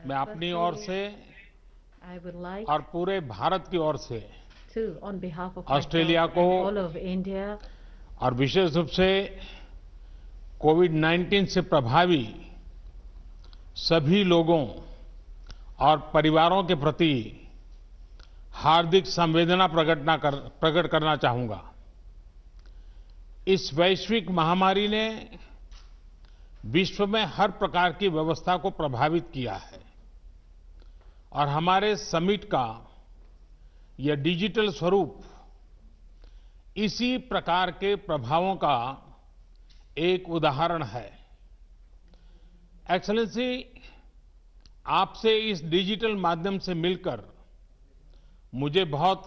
मैं अपनी ओर से I would like और पूरे भारत की ओर से to, on behalf of Australia myself को and all of India, और विशेष रूप से कोविड-19 से प्रभावी सभी लोगों और परिवारों के प्रति हार्दिक संवेदना प्रकट करना चाहूंगा। इस वैश्विक महामारी ने विश्व में हर प्रकार की व्यवस्था को प्रभावित किया है और हमारे समिट का यह डिजिटल स्वरूप इसी प्रकार के प्रभावों का एक उदाहरण है। एक्सेलेंसी, आपसे इस डिजिटल माध्यम से मिलकर मुझे बहुत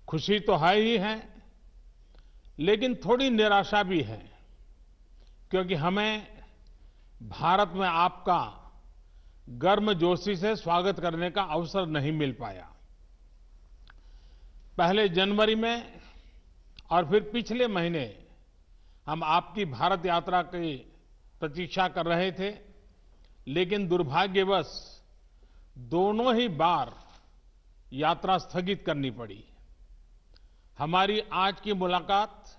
खुशी तो है ही है, लेकिन थोड़ी निराशा भी है, क्योंकि हमें भारत में आपका गर्मजोशी से स्वागत करने का अवसर नहीं मिल पाया। पहले जनवरी में और फिर पिछले महीने हम आपकी भारत यात्रा की प्रतीक्षा कर रहे थे, लेकिन दुर्भाग्यवश दोनों ही बार यात्रा स्थगित करनी पड़ी। हमारी आज की मुलाकात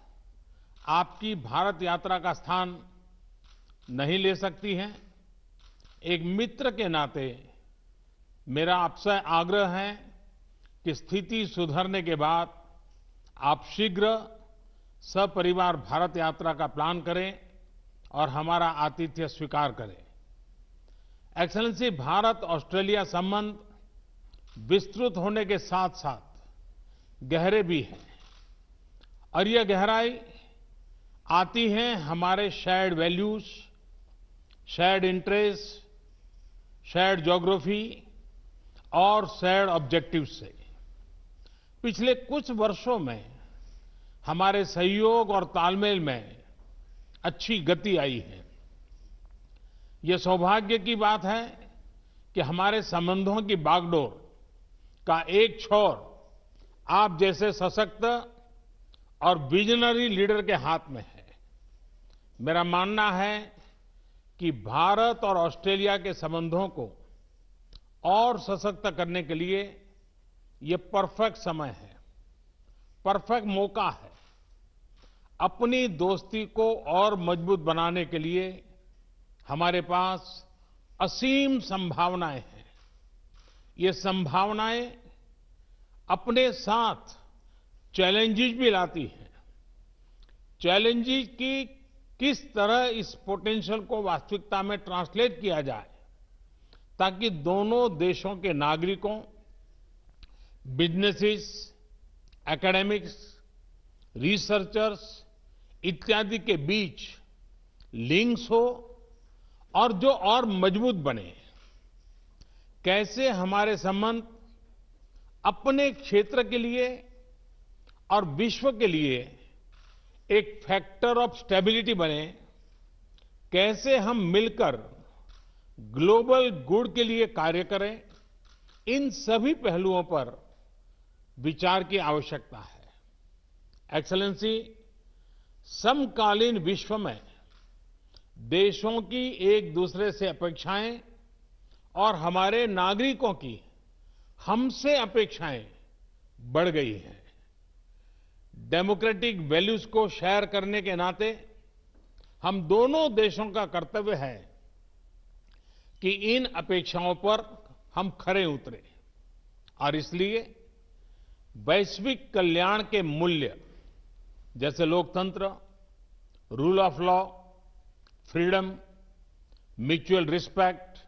आपकी भारत यात्रा का स्थान नहीं ले सकती है। एक मित्र के नाते मेरा आपसे आग्रह है कि स्थिति सुधरने के बाद आप शीघ्र सपरिवार भारत यात्रा का प्लान करें और हमारा आतिथ्य स्वीकार करें। एक्सेलेंसी, भारत ऑस्ट्रेलिया संबंध विस्तृत होने के साथ साथ गहरे भी हैं और यह गहराई आती है हमारे shared values, shared interest, shared geography और शेयर्ड ऑब्जेक्टिव्स से। पिछले कुछ वर्षों में हमारे सहयोग और तालमेल में अच्छी गति आई है। यह सौभाग्य की बात है कि हमारे संबंधों की बागडोर का एक छोर आप जैसे सशक्त और विजनरी लीडर के हाथ में है। मेरा मानना है कि भारत और ऑस्ट्रेलिया के संबंधों को और सशक्त करने के लिए ये परफेक्ट समय है, परफेक्ट मौका है। अपनी दोस्ती को और मजबूत बनाने के लिए हमारे पास असीम संभावनाएं हैं। ये संभावनाएं अपने साथ चैलेंजेस भी लाती हैं। चैलेंजेस की किस तरह इस पोटेंशियल को वास्तविकता में ट्रांसलेट किया जाए, ताकि दोनों देशों के नागरिकों, बिजनेसेस, एकेडमिक्स, रिसर्चर्स इत्यादि के बीच लिंक्स हो और जो और मजबूत बने। कैसे हमारे संबंध अपने क्षेत्र के लिए और विश्व के लिए एक फैक्टर ऑफ स्टेबिलिटी बने, कैसे हम मिलकर ग्लोबल गुड के लिए कार्य करें, इन सभी पहलुओं पर विचार की आवश्यकता है। एक्सेलेंसी, समकालीन विश्व में देशों की एक दूसरे से अपेक्षाएं और हमारे नागरिकों की हमसे अपेक्षाएं बढ़ गई हैं। डेमोक्रेटिक वैल्यूज को शेयर करने के नाते हम दोनों देशों का कर्तव्य है कि इन अपेक्षाओं पर हम खरे उतरें और इसलिए वैश्विक कल्याण के मूल्य जैसे लोकतंत्र, rule of law, freedom, mutual respect,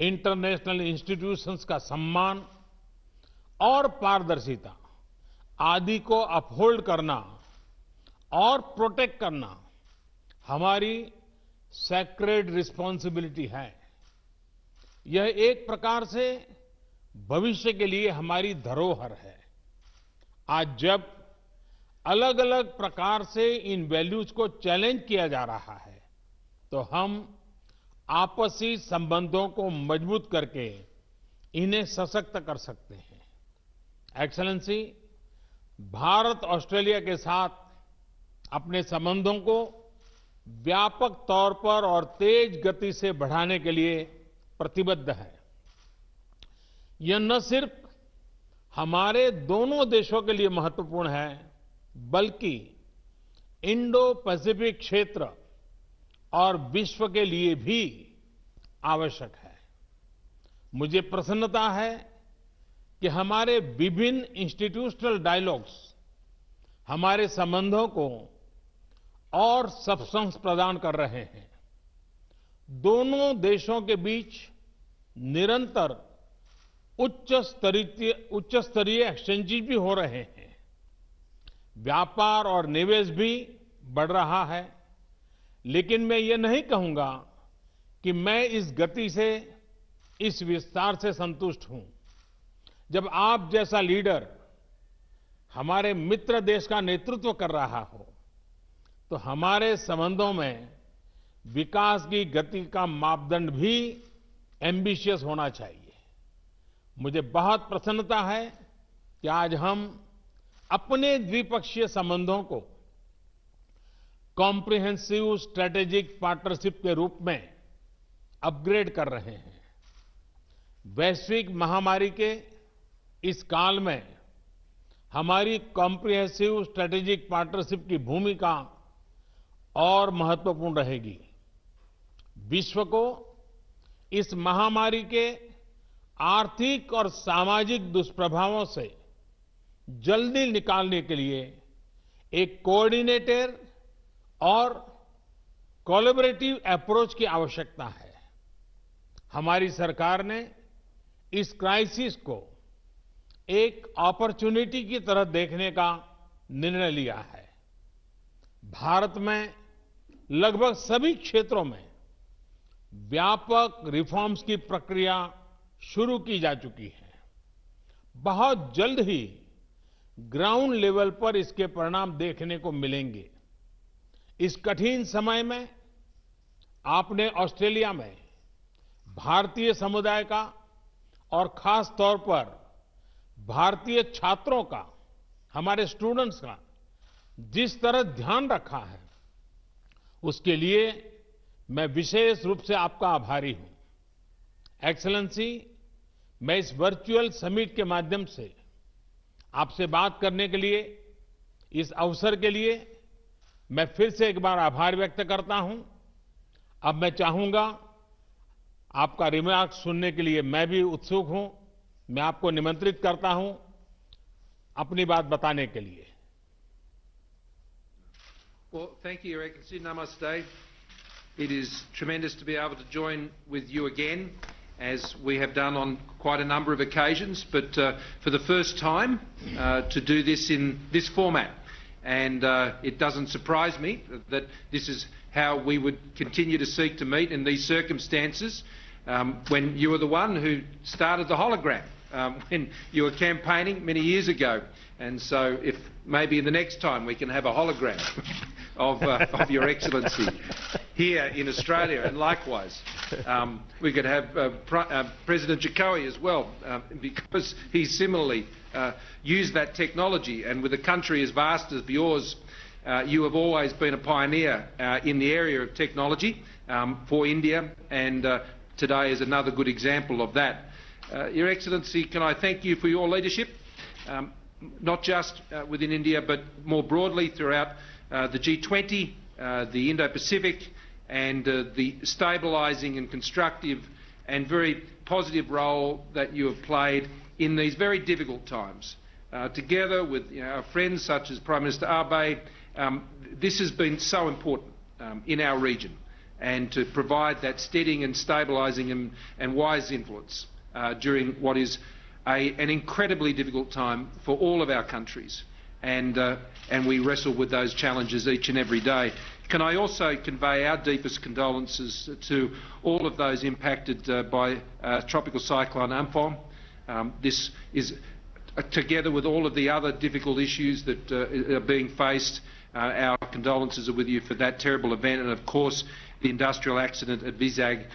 international institutions का सम्मान और पारदर्शिता आदि को अपहोल्ड करना और प्रोटेक्ट करना हमारी सैक्रेड रिस्पांसिबिलिटी है। यह एक प्रकार से भविष्य के लिए हमारी धरोहर है। आज जब अलग अलग प्रकार से इन वैल्यूज को चैलेंज किया जा रहा है, तो हम आपसी संबंधों को मजबूत करके इन्हें सशक्त कर सकते हैं। एक्सेलेंसी, भारत ऑस्ट्रेलिया के साथ अपने संबंधों को व्यापक तौर पर और तेज गति से बढ़ाने के लिए प्रतिबद्ध है। यह न सिर्फ हमारे दोनों देशों के लिए महत्वपूर्ण है, बल्कि इंडो पैसिफिक क्षेत्र और विश्व के लिए भी आवश्यक है। मुझे प्रसन्नता है कि हमारे विभिन्न इंस्टीट्यूशनल डायलॉग्स हमारे संबंधों को और सब्सटेंस प्रदान कर रहे हैं। दोनों देशों के बीच निरंतर उच्च स्तरीय एक्सचेंजेस भी हो रहे हैं। व्यापार और निवेश भी बढ़ रहा है। लेकिन मैं ये नहीं कहूंगा कि मैं इस गति से, इस विस्तार से संतुष्ट हूं। जब आप जैसा लीडर हमारे मित्र देश का नेतृत्व कर रहा हो, तो हमारे संबंधों में विकास की गति का मापदंड भी एम्बिशियस होना चाहिए। मुझे बहुत प्रसन्नता है कि आज हम अपने द्विपक्षीय संबंधों को कॉम्प्रिहेंसिव स्ट्रेटेजिक पार्टनरशिप के रूप में अपग्रेड कर रहे हैं। वैश्विक महामारी के इस काल में हमारी कॉम्प्रिहेंसिव स्ट्रेटेजिक पार्टनरशिप की भूमिका और महत्वपूर्ण रहेगी। विश्व को इस महामारी के आर्थिक और सामाजिक दुष्प्रभावों से जल्दी निकालने के लिए एक कोऑर्डिनेटेड और कोलैबोरेटिव अप्रोच की आवश्यकता है। हमारी सरकार ने इस क्राइसिस को एक अपॉर्चुनिटी की तरह देखने का निर्णय लिया है। भारत में लगभग सभी क्षेत्रों में व्यापक रिफॉर्म्स की प्रक्रिया शुरू की जा चुकी है। बहुत जल्द ही ग्राउंड लेवल पर इसके परिणाम देखने को मिलेंगे। इस कठिन समय में आपने ऑस्ट्रेलिया में भारतीय समुदाय का और खास तौर पर भारतीय छात्रों का, हमारे स्टूडेंट्स का जिस तरह ध्यान रखा है, उसके लिए मैं विशेष रूप से आपका आभारी हूं। एक्सेलेंसी, मैं इस वर्चुअल समिट के माध्यम से आपसे बात करने के लिए, इस अवसर के लिए मैं फिर से एक बार आभार व्यक्त करता हूं। अब मैं चाहूंगा, आपका रिमार्क सुनने के लिए मैं भी उत्सुक हूं। मैं आपको निमंत्रित करता हूं अपनी बात बताने के लिए। Well, thank you, Your Excellency. Namaste. It is tremendous to be able to join with you again, as we have done on quite a number of occasions, but for the first time to do this in this format. And it doesn't surprise me that this is how we would continue to seek to meet in these circumstances, when you were the one who started the hologram, when you were campaigning many years ago. And so if maybe the next time we can have a hologram of Your Excellency here in Australia, and likewise we could have President Jokowi as well, because he similarly used that technology. And with a country as vast as yours, you have always been a pioneer in the area of technology for India, and today is another good example of that. Your Excellency, can I thank you for your leadership, not just within India but more broadly throughout the G20, the Indo-Pacific, and the stabilising and constructive and very positive role that you have played in these very difficult times. Together with our friends such as Prime Minister Abe, this has been so important in our region, and to provide that steadying and stabilising and wise influence during what is an incredibly difficult time for all of our countries. And we wrestle with those challenges each and every day. Can I also convey our deepest condolences to all of those impacted by Tropical Cyclone Amphan. This is, together with all of the other difficult issues that are being faced, our condolences are with you for that terrible event, and of course the industrial accident at Vizag.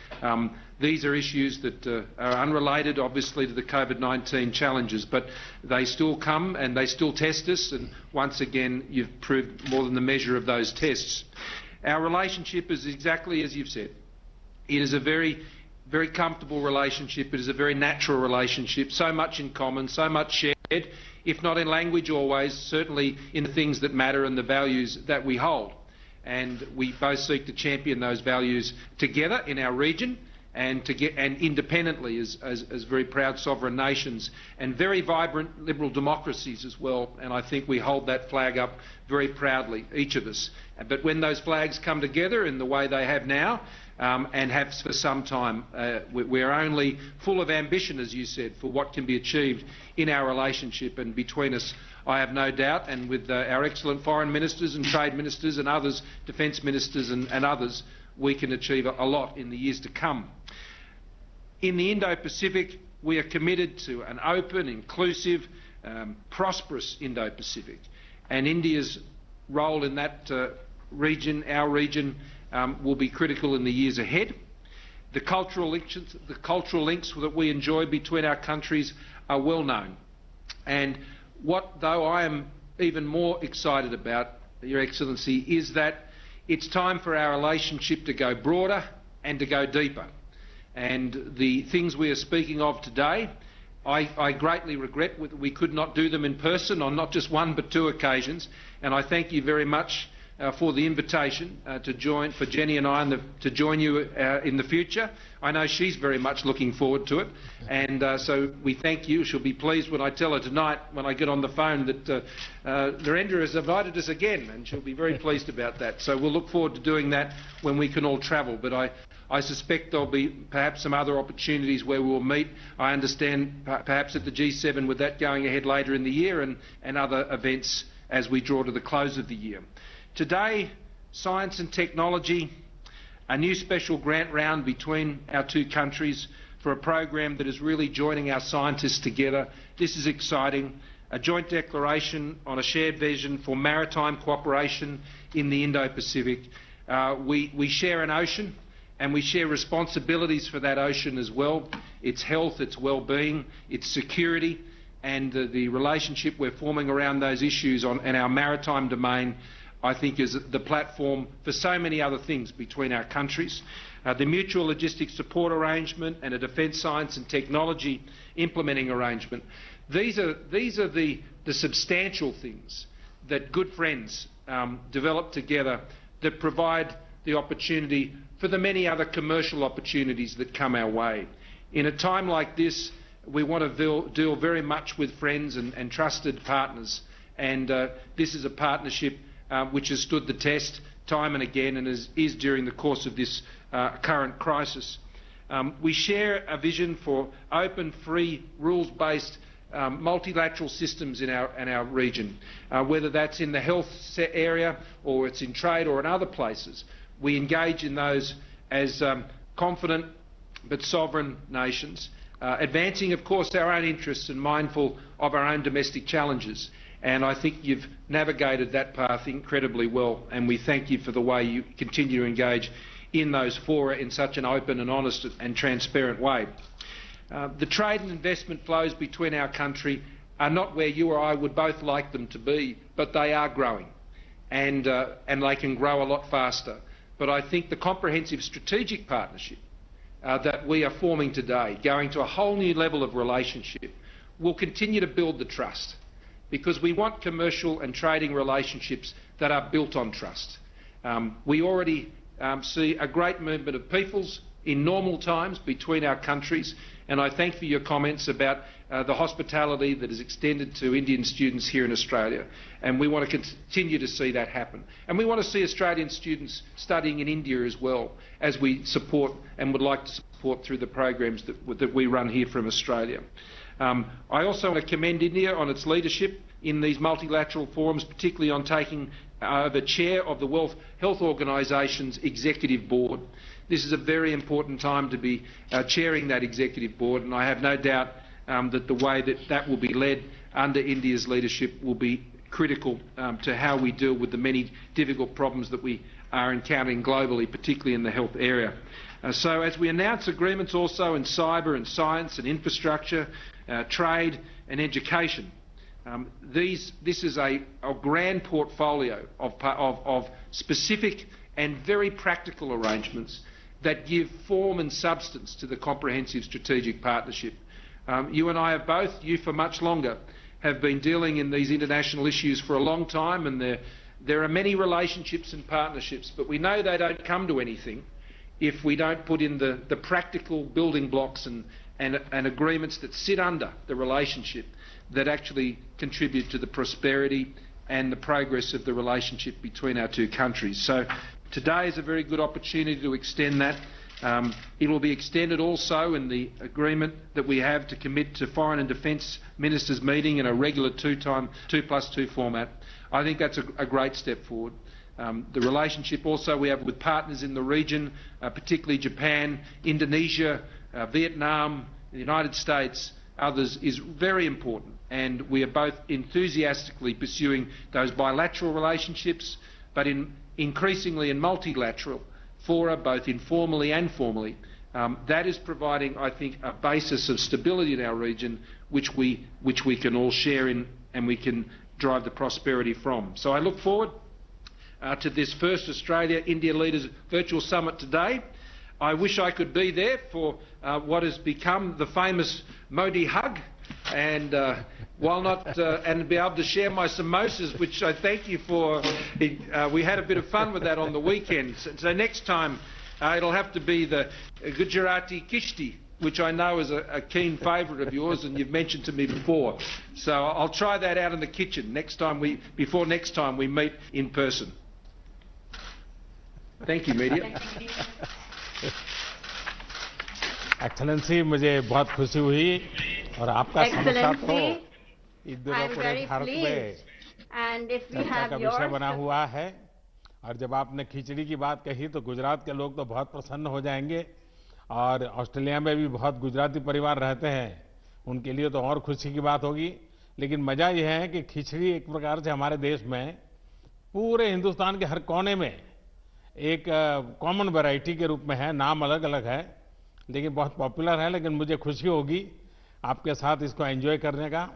These are issues that are unrelated, obviously, to the COVID-19 challenges, but they still come and they still test us, and once again you've proved more than the measure of those tests. Our relationship is exactly as you've said. It is a very very comfortable relationship. It is a very natural relationship, so much in common, so much shared, if not in language always, certainly in the things that matter and the values that we hold. And we both seek to champion those values together in our region and independently as very proud sovereign nations and very vibrant liberal democracies as well. And I think we hold that flag up very proudly, each of us. But when those flags come together in the way they have now, and have for some time, we're only full of ambition, as you said, for what can be achieved in our relationship. And between us, I have no doubt, and with our excellent foreign ministers and trade ministers and others, defence ministers and others, we can achieve a lot in the years to come. In the Indo-Pacific, we are committed to an open, inclusive, prosperous Indo-Pacific. And India's role in that region, our region, will be critical in the years ahead. The cultural links that we enjoy between our countries are well known. And what, though I am even more excited about, Your Excellency, is that it's time for our relationship to go broader and to go deeper. And the things we are speaking of today, I greatly regret we could not do them in person on not just one but two occasions. And I thank you very much for the invitation for Jenny and I to join you in the future. I know she's very much looking forward to it, and so we thank you. She'll be pleased when I tell her tonight, when I get on the phone, that Narendra has invited us again, and she'll be very pleased about that. So we'll look forward to doing that when we can all travel. But I suspect there'll be perhaps some other opportunities where we'll meet. I understand perhaps at the G7 with that going ahead later in the year, and other events as we draw to the close of the year. Today, science and technology, a new special grant round between our two countries for a program that is really joining our scientists together. This is exciting. A joint declaration on a shared vision for maritime cooperation in the Indo-Pacific. We share an ocean, and we share responsibilities for that ocean as well. Its health, its well-being, its security, and the relationship we're forming around those issues in our maritime domain, I think, is the platform for so many other things between our countries. The mutual logistics support arrangement and a defence science and technology implementing arrangement. These are the substantial things that good friends develop together that provide the opportunity for the many other commercial opportunities that come our way. In a time like this, we want to deal very much with friends and trusted partners, and this is a partnership which has stood the test time and again and is during the course of this current crisis. We share a vision for open, free, rules-based multilateral systems in our region, whether that's in the health area or it's in trade or in other places. We engage in those as confident but sovereign nations, advancing, of course, our own interests and mindful of our own domestic challenges. And I think you've navigated that path incredibly well, and we thank you for the way you continue to engage in those fora in such an open and honest and transparent way. The trade and investment flows between our country are not where you or I would both like them to be, but they are growing, and they can grow a lot faster. But I think the comprehensive strategic partnership that we are forming today, going to a whole new level of relationship, will continue to build the trust, because we want commercial and trading relationships that are built on trust. We already see a great movement of peoples in normal times between our countries, and I thank for your comments about the hospitality that is extended to Indian students here in Australia, and we want to continue to see that happen. And we want to see Australian students studying in India as well, as we support and would like to support through the programs that we run here from Australia. I also want to commend India on its leadership in these multilateral forums, particularly on taking over chair of the World Health Organisation's executive board. This is a very important time to be chairing that executive board, and I have no doubt that the way that will be led under India's leadership will be critical to how we deal with the many difficult problems that we are encountering globally, particularly in the health area. So as we announce agreements also in cyber and science and infrastructure, trade and education, this is a grand portfolio of specific and very practical arrangements that give form and substance to the comprehensive strategic partnership. You and I have both, you for much longer, have been dealing in these international issues for a long time, and there are many relationships and partnerships, but we know they don't come to anything if we don't put in the practical building blocks and agreements that sit under the relationship that actually contribute to the prosperity and the progress of the relationship between our two countries. So today is a very good opportunity to extend that. It will be extended also in the agreement that we have to commit to Foreign and Defence Ministers meeting in a regular 2+2 format. I think that's a great step forward. The relationship also we have with partners in the region, particularly Japan, Indonesia, Vietnam, the United States, others, is very important, and we are both enthusiastically pursuing those bilateral relationships, but increasingly in multilateral fora, both informally and formally. That is providing, I think, a basis of stability in our region which we can all share in and we can drive the prosperity from. So I look forward to this first Australia-India Leaders Virtual Summit today. I wish I could be there for what has become the famous Modi hug, and while not and be able to share my samosas, which I thank you for. We had a bit of fun with that on the weekend. So next time it'll have to be the Gujarati Kishti, which I know is a keen favourite of yours, and you've mentioned to me before. So I'll try that out in the kitchen before next time we meet in person. Thank you, media. Excellency, मुझे बहुत खुशी हुई और आपका समोसा तो इस दिनों पूरे भारत में चर्चा का विषय बना हुआ है। और जब आपने खिचड़ी की बात कही तो गुजरात के लोग तो बहुत प्रसन्न हो जाएंगे, और ऑस्ट्रेलिया में भी बहुत गुजराती परिवार रहते हैं, उनके लिए तो और खुशी की बात होगी। लेकिन मजा यह है कि खिचड़ी एक प्रकार से हमारे देश में पूरे हिंदुस्तान के हर कोने में एक कॉमन वैरायटी के रूप में है, नाम अलग अलग है लेकिन बहुत पॉपुलर है। लेकिन मुझे खुशी होगी आपके साथ इसको एंजॉय करने का।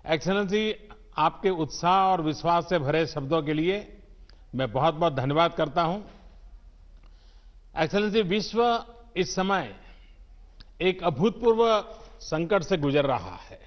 एक्सेलेंसी, आपके उत्साह और विश्वास से भरे शब्दों के लिए मैं बहुत बहुत धन्यवाद करता हूं। एक्सेलेंसी, विश्व इस समय एक अभूतपूर्व संकट से गुजर रहा है।